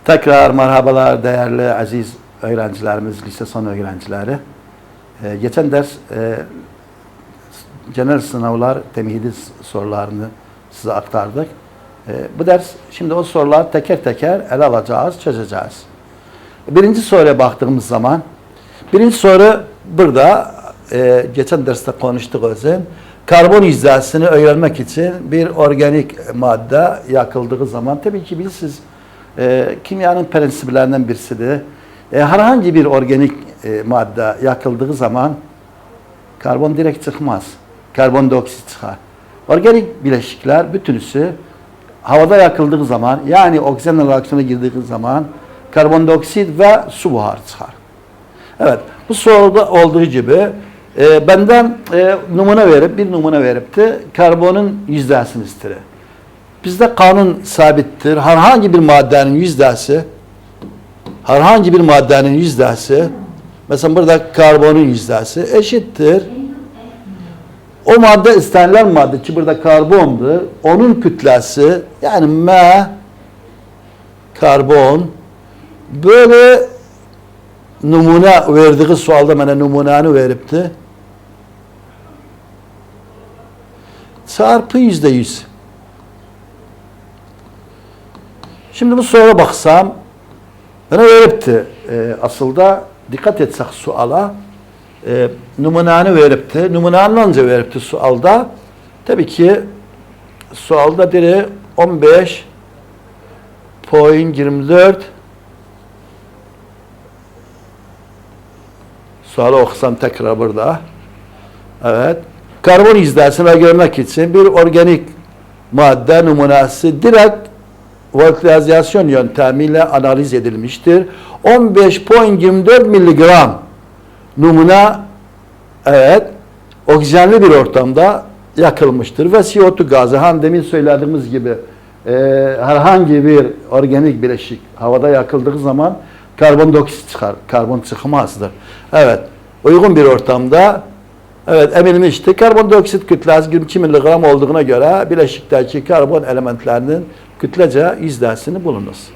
Tekrar merhabalar değerli aziz öğrencilerimiz, lise son öğrencileri. Geçen ders genel sınavlar temhidi sorularını size aktardık. Bu ders şimdi o soruları teker teker ele alacağız, çözeceğiz. Birinci soruya baktığımız zaman, birinci soru burada geçen derste konuştuk özüm. Karbon yüzdesini öğrenmek için bir organik madde yakıldığı zaman, tabii ki bilirsiniz, kimyanın prensiplerinden birisidir. Herhangi bir organik madde yakıldığı zaman karbon direkt çıkmaz. Karbondioksit çıkar. Organik bileşikler bütünüsü havada yakıldığı zaman, yani oksijenle reaksiyona girdiği zaman karbondioksit ve su buharı çıkar. Evet, bu soruda olduğu gibi benden bir numune verip de karbonun yüzdesini ister. Bizde kanun sabittir. Herhangi bir maddenin yüzdesi, mesela burada karbonun yüzdesi eşittir. O madde istenilen madde ki burada karbondur. Onun kütlesi, yani M karbon, böyle numune verdiği sualda bana numunanı veripti. Çarpı %100. Şimdi bu soruya baksam, bana veripti. Aslında dikkat etsek suala, numunanı veripti. Numunanı önce veripti sualda. Tabii ki sualda biri 15.24. Sualı okusam tekrar burada. Evet. Karbon yüzdesini görmek için bir organik madde numunası direkt voltizasyon yöntemiyle analiz edilmiştir. 15.24 miligram numune, evet, oksijenli bir ortamda yakılmıştır ve CO2 gazı, hem demin söylediğimiz gibi herhangi bir organik bileşik havada yakıldığı zaman karbondioksit çıkar, karbon çıkmazdır. Evet, uygun bir ortamda, evet, emilmişti. Karbondioksit kütlesi 22 miligram olduğuna göre bileşikteki karbon elementlerinin kütlece yüzdesini bulunuz.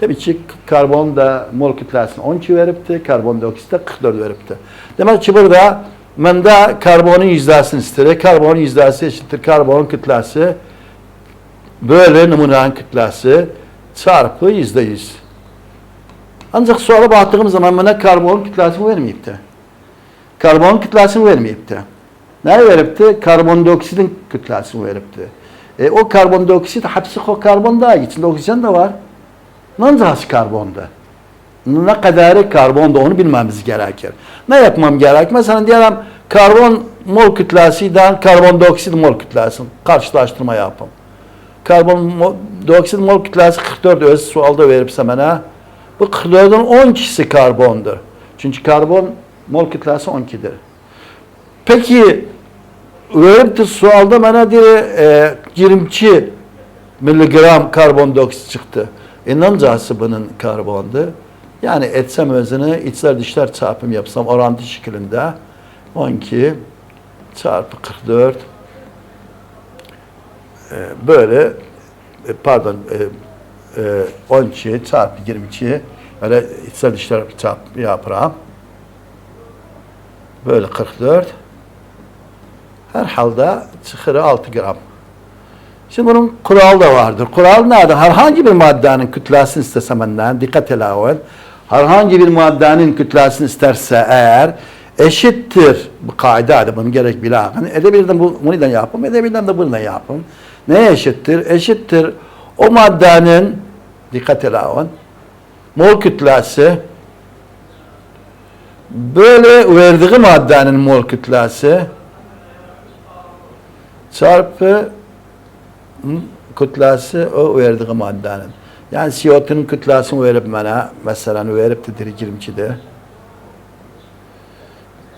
Tabii ki karbon da mol kütlesini 12 veripti, karbondioksit de 44 veripti. Demek ki burada bende karbonun yüzdesini istedik. Karbonun yüzdesi eşittir karbonun kütlesi böyle numunenin kütlesi çarpı %100. Ancak suala baktığım zaman bana karbon kütlesini vermeyip de. Karbon kütlesini vermeyip de. Ne veripti? Karbondioksitin kütlesini veripti. O karbondioksit hapsi o karbon da, içinde oksijen de var. Nasıl karbonda? Ne kadarı karbonda onu bilmemiz gerekir. Ne yapmam gerek? Mesela diyelim karbon mol kütlesiyle karbondioksit mol kütlesi karşılaştırma yapayım. Karbondioksit mol kütlesi 44 öz sualda veripse bana, bu 44'ün 12'si karbondur. Çünkü karbon mol kütlesi 12'dir. Peki verip de sualda bana diye 22 miligram karbondioksit çıktı. Nancası bunun karbondu. Yani etsem özünü içler dışlar çarpım yapsam orantı şeklinde 12 çarpı 44 böyle 12 çarpı 22 böyle içler dışlar çarpım yaparım. Böyle 44 herhalde çıkır 6 gram. Şimdi bunun kuralı da vardır. Kural nerede? Herhangi bir maddenin kütlesini istesem benden, dikkat edin. Herhangi bir maddenin kütlesini isterse eğer eşittir, bu kaidedir, bunu gerek bilakın. Edebilirden bunu da yapın, edebilirden de bunu da yapın. Neye eşittir? Eşittir o maddenin, dikkat edin, mol kütlesi böyle verdiği maddenin mol kütlesi çarpı kütlesi o verdiği maddenin. Yani CO2'nun kütlesini verip bana, mesela verip de 22'dir.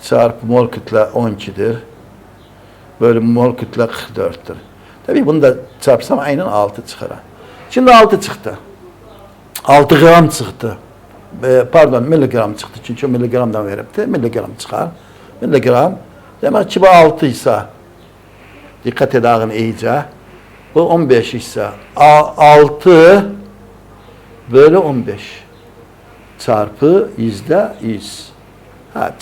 Çarpı mol kütle 12'dir. Böyle mol kütle 44'tür. Tabii bunu da çarpsam aynen 6 çıkar. Şimdi 6 çıktı. 6 gram çıktı. Pardon, miligram çıktı. Çünkü miligramdan verip de miligram çıkar. Miligram. Demek ki bu 6 ise dikkat edin iyice. Bu 15 ise 6 bölü 15 çarpı %100. Ha,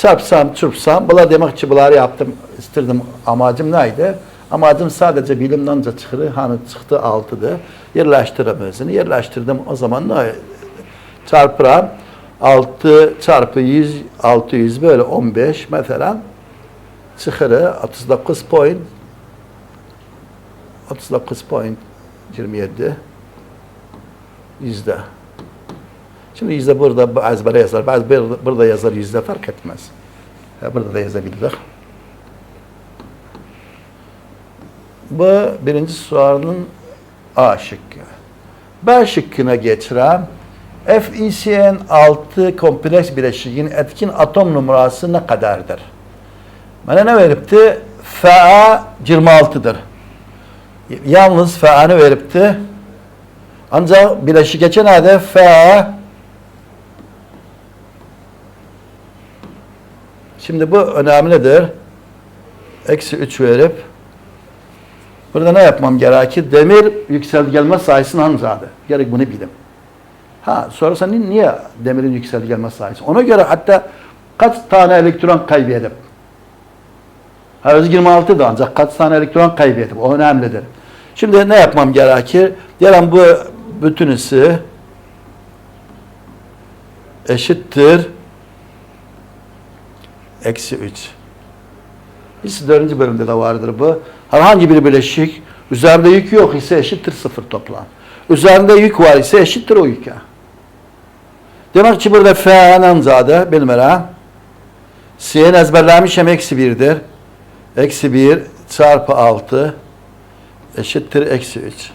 çırpsam, bula demek ki bunları yaptım, istirdim. Amacım neydi? Amacım sadece bilimden çıkırı, hani çıktı 6'dı. Yerleştirem özünü, yerleştirdim. O zaman ne? Çarpıram. 6 çarpı 100, 600 bölü 15 mesela çıkırı 39.27 yüzde. Şimdi yüzde burada ezbere yazar, bazı burada yazar yüzde fark etmez. Burada da yazabilir. Bu birinci sorunun A şıkkı. B şıkkına geçirəm. FeCN 6 kompleks bileşiğin etkin atom numarası ne kadardır? Bana ne veripti? Fa 26'dır. Yalnız Fa'nı veripti. Ancak bileşik geçen adı Fa. Şimdi bu önemlidir. Eksi 3 verip burada ne yapmam gerekir? Demir yükselgelme sayısını hanzadı. Gerek bunu bilim. Ha, sorarsan niye demirin yükselgelme sayısı? Ona göre hatta kaç tane elektron kaybedip ha, 26 da ancak kaç tane elektron kaybedip o önemlidir. Şimdi ne yapmam gerekir? Diyelim bu bütünüsü eşittir eksi 3. Biz 4. bölümde de vardır bu. Herhangi bir bileşik üzerinde yük yok ise eşittir 0 toplam. Üzerinde yük var ise eşittir o yüke. Demek ki burada F'nin zadı bilmirəm. C'nin ezberlemişim eksi 1'dir. Eksi 1 çarpı 6 eşittir eksi 3.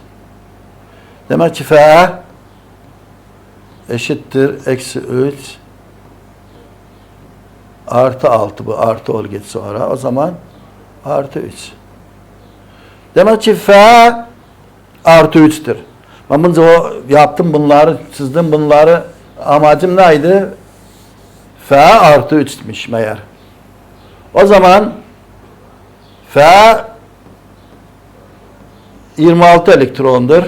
Demek ki F eşittir eksi 3 artı 6 bu artı ol git sonra. O zaman artı 3. Demek ki F artı 3'tür. Ben bunca o yaptım bunları, çizdim bunları. Amacım neydi? F artı 3'müş meğer. O zaman F 26 elektrondur.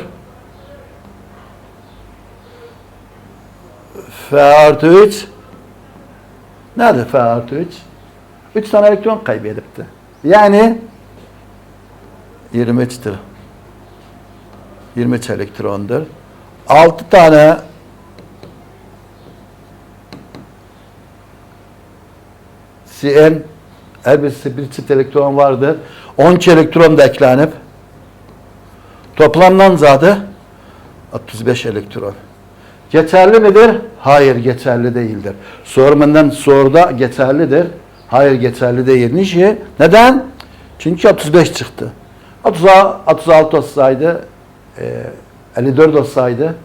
F artı 3 nedir F artı 3? 3 tane elektron kaybedipti. Yani 23'tür. 23 elektrondur. 6 tane Cn her birisi bir çift elektron vardır. 12 elektron da eklenip toplamdan zaten 65 elektron. Geçerli midir? Hayır, geçerli değildir. Sorumdan soruda geçerlidir. Hayır, geçerli değil. Niçin? Neden? Çünkü 35 çıktı. 36 olsaydı 54 olsaydı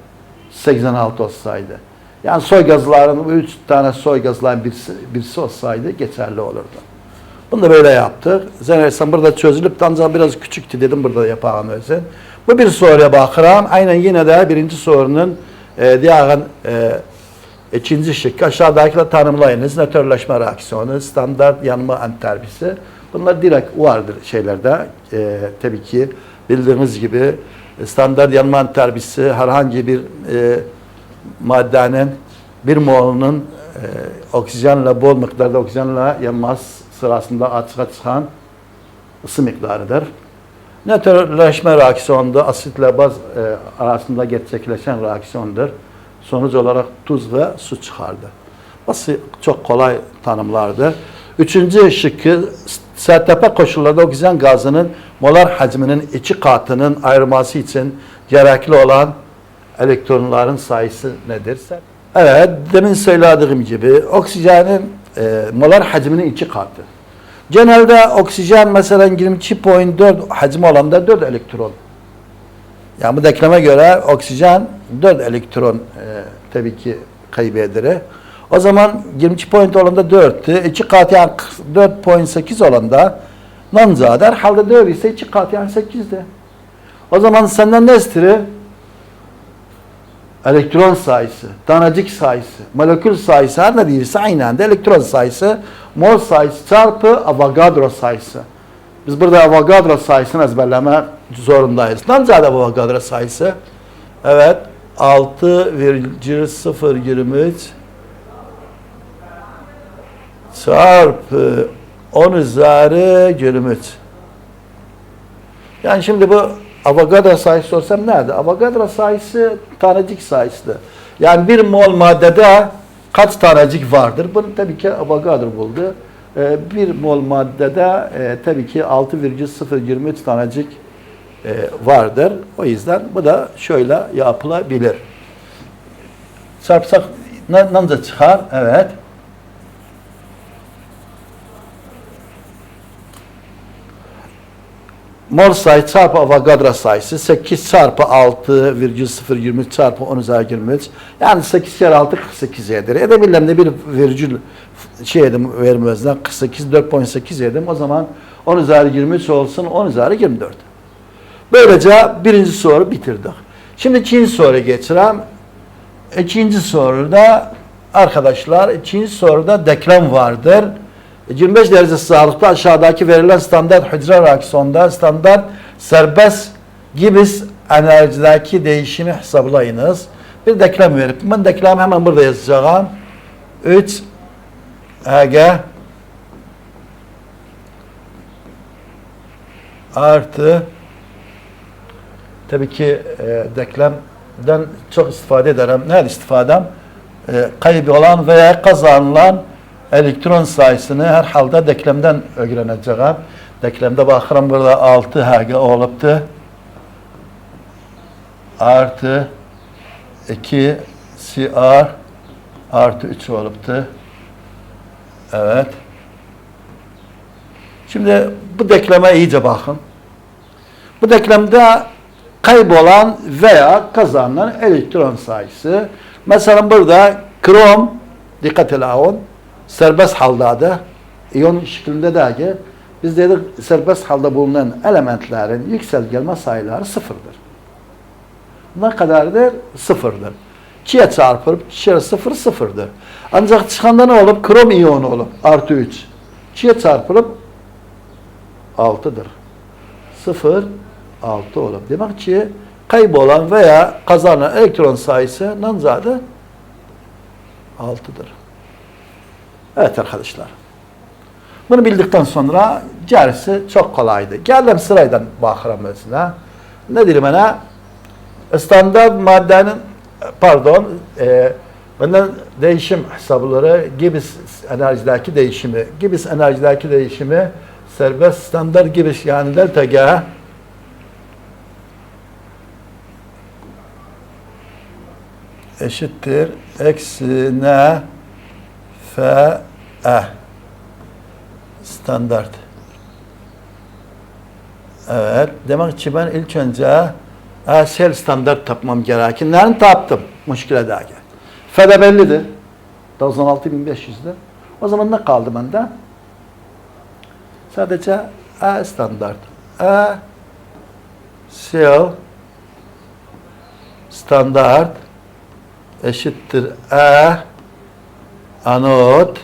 86 olsaydı. Yani soy gazların 3 tane soy gazların birisi olsaydı geçerli olurdu. Bunu da böyle yaptık. Zannedersem burada çözülüp de ancak biraz küçüktü dedim burada yapalım özün. Bu bir soruya bakıram. Aynen yine de birinci sorunun diğer ikinci şıkkı aşağıdakiler tanımlayınız. Nötrleşme reaksiyonu, standart yanma entalpisi. Bunlar direkt vardır şeylerde. Tabii ki bildiğiniz gibi standart yanma entalpisi herhangi bir maddenin bir molunun oksijenle bol miktarda oksijenle yanması sırasında açığa çıkan ısı miktarıdır. Nötrleşme reaksiyonunda asitle baz arasında gerçekleşen reaksiyondur. Sonuç olarak tuz ve su çıkardı. Basit, çok kolay tanımlardır. Üçüncü şıkkı STP koşullarda oksijen gazının molar hacminin 2 katının ayrılması için gerekli olan elektronların sayısı nedir? Evet, demin söylediğim gibi oksijenin molar hacminin 2 katı. Genelde oksijen mesela 22.4 hacmi olanda 4 elektron. Yani bu denkleme göre oksijen 4 elektron tabii ki kaybedilir. O zaman 22 point olanda 4'tü. 2 kat yani 4.8 olanda namzadı. Herhalde 4 ise 2 kat yani 8'di. O zaman senden ne istiyor? Elektron sayısı, tanecik sayısı, molekül sayısı her ne değilse aynı anda elektron sayısı, mol sayısı çarpı Avogadro sayısı. Biz burada Avogadro sayısını ezberleme zorundayız. Namzadı Avogadro sayısı. Evet. 6,023 çarpı 10 üzeri 23. Yani şimdi bu Avogadro sayısı sorsam nerede? Avogadro sayısı tanecik sayısıdır. Yani bir mol maddede kaç tanecik vardır? Bunu tabii ki Avogadro buldu. Bir mol maddede tabii ki 6,023 tanecik vardır. O yüzden bu da şöyle yapılabilir. Çarpsak nasıl çıkar? Evet. Mol sayı çarpı Avogadro sayısı 8 çarpı 6,023 çarpı 10 üzeri 23. Yani 8 kere 6 48 eder. Edebilirler de bir virgül şey edim vermezden 48 4,8 edim. O zaman 10 üzeri 23 olsun 10 üzeri 24. Böylece birinci soru bitirdik. Şimdi ikinci soruya geçelim. İkinci soruda arkadaşlar ikinci soruda denklem vardır. 25 derece sıcaklıkta aşağıdaki verilen standart hücre reaksiyonda standart serbest Gibbs enerjideki değişimi hesaplayınız. Bir denklem verip ben denklemi hemen burada yazacağım. 3 Hg artı tabii ki denklemden çok istifade ederim. Nerede istifadem? Kaybolan veya kazanılan elektron sayısını her halde denklemden öğreneceğim. Denklemde bakıram burada 6 Hg oluptu. Artı 2 Cr artı 3 oluptu. Evet. Şimdi bu denkleme iyice bakın. Bu denklemde kaybolan veya kazanılan elektron sayısı. Mesela burada krom, dikkat edin, serbest haldadır. İyon şeklinde de ki biz dedik serbest halde bulunan elementlerin yükselgelme sayıları sıfırdır. Ne kadardır? Sıfırdır. 2'ye çarpılıp 2'ye 0 sıfırdır. Ancak çıkanda ne olup? Krom iyonu olup artı 3. 2'ye çarpılıp 6'dır. 0 6 olup. Demek ki kaybolan veya kazanan elektron sayısı nanzadı 6'dır. Evet arkadaşlar. Bunu bildikten sonra gerisi çok kolaydı. Geldim sırayla bakıram mesela. Ne diyeyim ana? Standart maddenin benden değişim hesapları Gibbs enerjideki değişimi. Gibbs enerjideki değişimi serbest standart Gibbs yani delta G eşittir eksi N F E standart. Evet. Demek ki ben ilk önce sel standart tapmam gerekir. Nerini taptım? Müşkile daha gel. F'de bellidir. 96.500'dür. O zaman ne kaldı bende? Sadece standart. Sel standart eşittir anot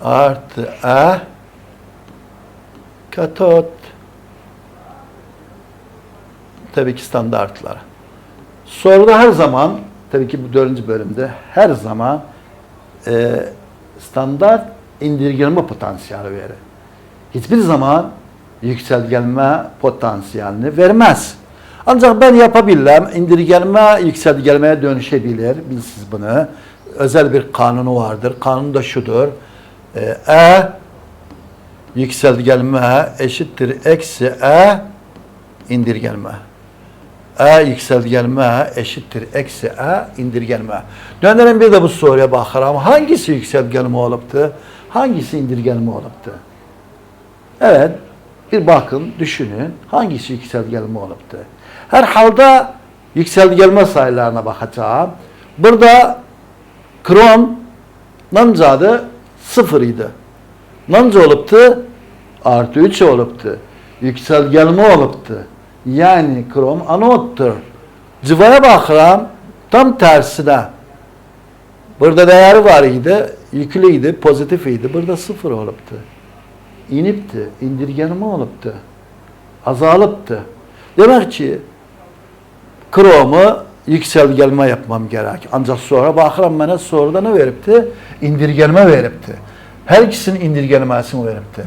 artı katot. Tabii ki standartlar. Soruda her zaman, tabii ki bu 4. bölümde her zaman standart indirgenme potansiyeli verir. Hiçbir zaman yükselgelme potansiyelini vermez. Ancak ben yapabilirim. İndirgenme yükselgelmeye dönüşebilir. Bilsiz bunu. Özel bir kanunu vardır. Kanun da şudur. Yükselgelme eşittir eksi indirgenme. Yükselgelme eşittir eksi indirgenme. Dönelim bir de bu soruya bakalım. Hangisi yükselgelme oluptu? Hangisi indirgenme oluptu? Evet. Bir bakın, düşünün. Hangisi yükselgelme oluptu? Herhalde yükselgelme sayılarına bakacağım. Burada krom nancadı 0 idi. Nanca oluptu? Artı 3 oluptu. Yükselgelme oluptu. Yani krom anottur. Cıvaya bakıram tam tersine. Burada değeri var idi, yüklüydü, pozitif idi. Burada 0 oluptu. İnipti, indirgenme oluptu. Azalıptı. Demek ki Chrome'u yükselgelme yapmam gerek. Ancak sonra bakıram bana soruda ne veripti? İndirgelme veripti. Her ikisinin indirgelmesini veripti.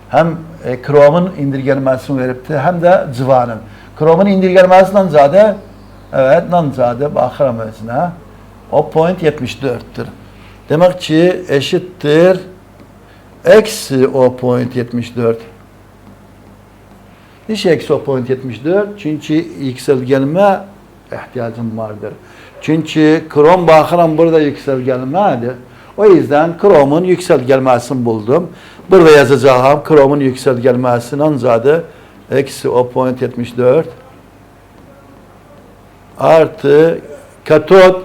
Hem Chrome'un indirgelmesini veripti hem de Cıvanın. Chrome'un indirgelmesinden zade evet zade bakıram özüne. O point 74'tür. Demek ki eşittir eksi o point 74. Niçin eksi o point 74? Çünkü yükselgelme ihtiyacım vardır. Çünkü Chrome bakıram burada yükselgelmedir. O yüzden Chrome'un yükselgelmesini buldum. Burada yazacağım Chrome'un yükselgelmesinden zade eksi o point 74 artı katot.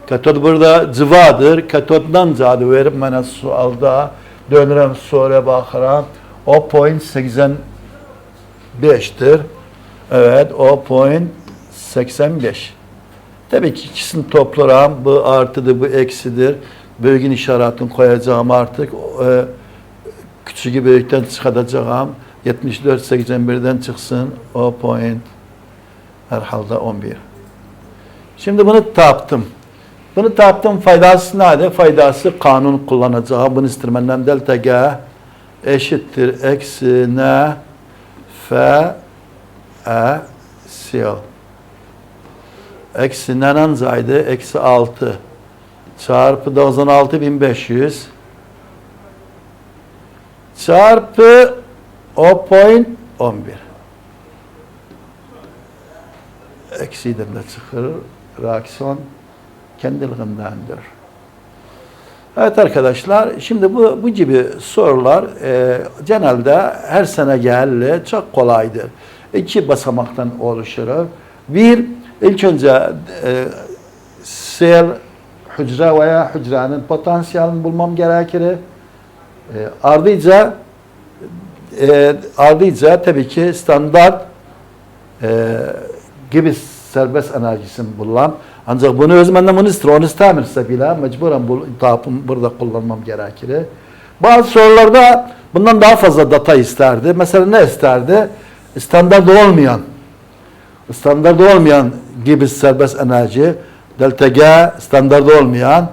Katot burada cıvadır. Katotdan zade verip bana sualda dönürüm sonra bakıram. O point 85'tir. Evet o point 85. Tabii ki ikisini toplarım. Bu artıdır, bu eksidir. Bölgün işaretini koyacağım artık. Küçüğü büyükten çıkartacağım. 74-81'den çıksın. O point herhalde 11. Şimdi bunu taptım. Bunu taptım. Faydası neydi? Faydası kanun kullanacağım. Bunu istirmenden delta G eşittir. Eksi N F E Sil. Eksi N'nin zaydı. Eksi 6 çarpı 96.500 çarpı o point 11. Eksiden de çıkır. Reaksiyon kendiliğindendir. Evet arkadaşlar, şimdi bu gibi sorular genelde her sene geldi, çok kolaydır. 2 basamaktan oluşur. Bir, ilk önce sel hücre veya hücrenin potansiyelini bulmam gerekir. Ardıyca tabii ki standart gibi serbest enerjisini bulam. Ancak bunu özmenden bunu ister, onu istemirse bile mecburen bu tapımı burada kullanmam gerekir. Bazı sorularda bundan daha fazla data isterdi. Mesela ne isterdi? Standart olmayan gibi serbest enerji, delta G standart olmayan,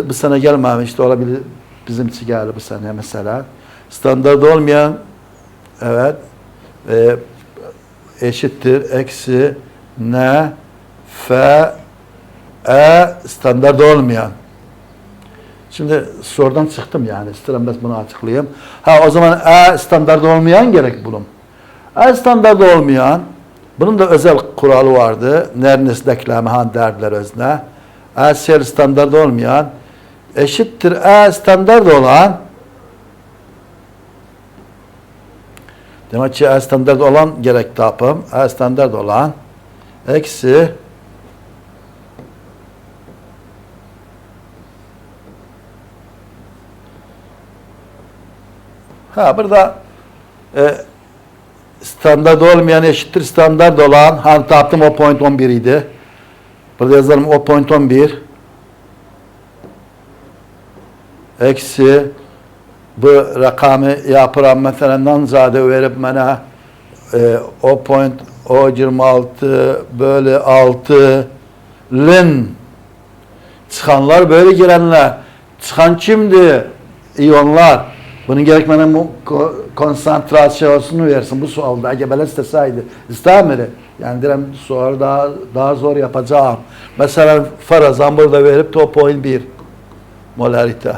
bu sene gelmemişti, olabilir bizimki geldi bu sene mesela. Standart olmayan, evet, eşittir, eksi, N, F, E standart olmayan. Şimdi sorudan çıktım yani. İsterim ben bunu açıklayayım. O zaman E standart olmayan gerek bulun. E standart olmayan, bunun da özel kuralı vardı. Nernes deklamahan derdiler özne. E sel standart olmayan eşittir E standart olan, demek ki E standart olan gerek tapım. E standart olan eksi burada standart olmayan eşittir standart olan taptım o point 11 idi. Burada yazalım o point 11 eksi bu rakamı yaparım mesela zade verip bana o point o 26 bölü 6 lin çıkanlar böyle girenler çıkan kimdi? İyonlar. Bunun gerekmenen konsantrasyonunu versin. Bu sualda gebeler isteseydi. İstemedi. Yani direm soru daha zor yapacağım. Mesela farazan burada verip o point 1 molarite.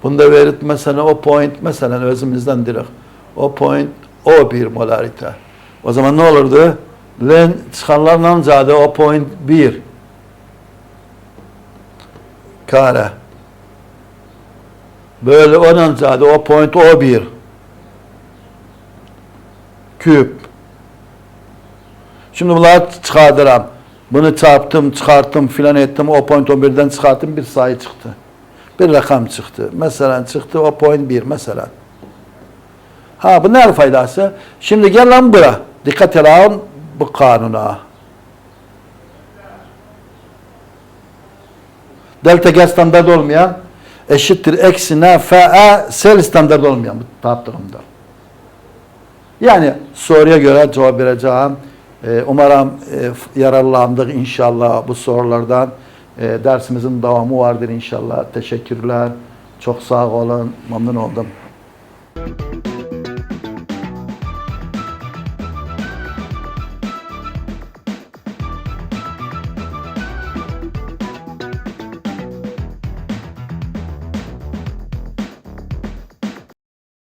Bunda verip mesela o point mesela özümüzden direkt o point o 1 molarite. O zaman ne olurdu? Len çıkanlarla zade o point 1 kare. Böyle onun zade o point o 1 küp. Şimdi bunları çıkardıram. Bunu çarptım, çıkarttım filan ettim. O point 11'den çıkarttım bir sayı çıktı. Bir rakam çıktı. Mesela çıktı o point 1 mesela. Bu ne faydası? Şimdi gel lan buraya. Dikkat edin bu kanuna. Delta G standart olmayan eşittir eksi N F E sel standart olmayan bu taptığımda. Yani soruya göre cevap vereceğim. Umarım yararlandık inşallah bu sorulardan. Dersimizin devamı vardır inşallah. Teşekkürler. Çok sağ olun. Memnun oldum.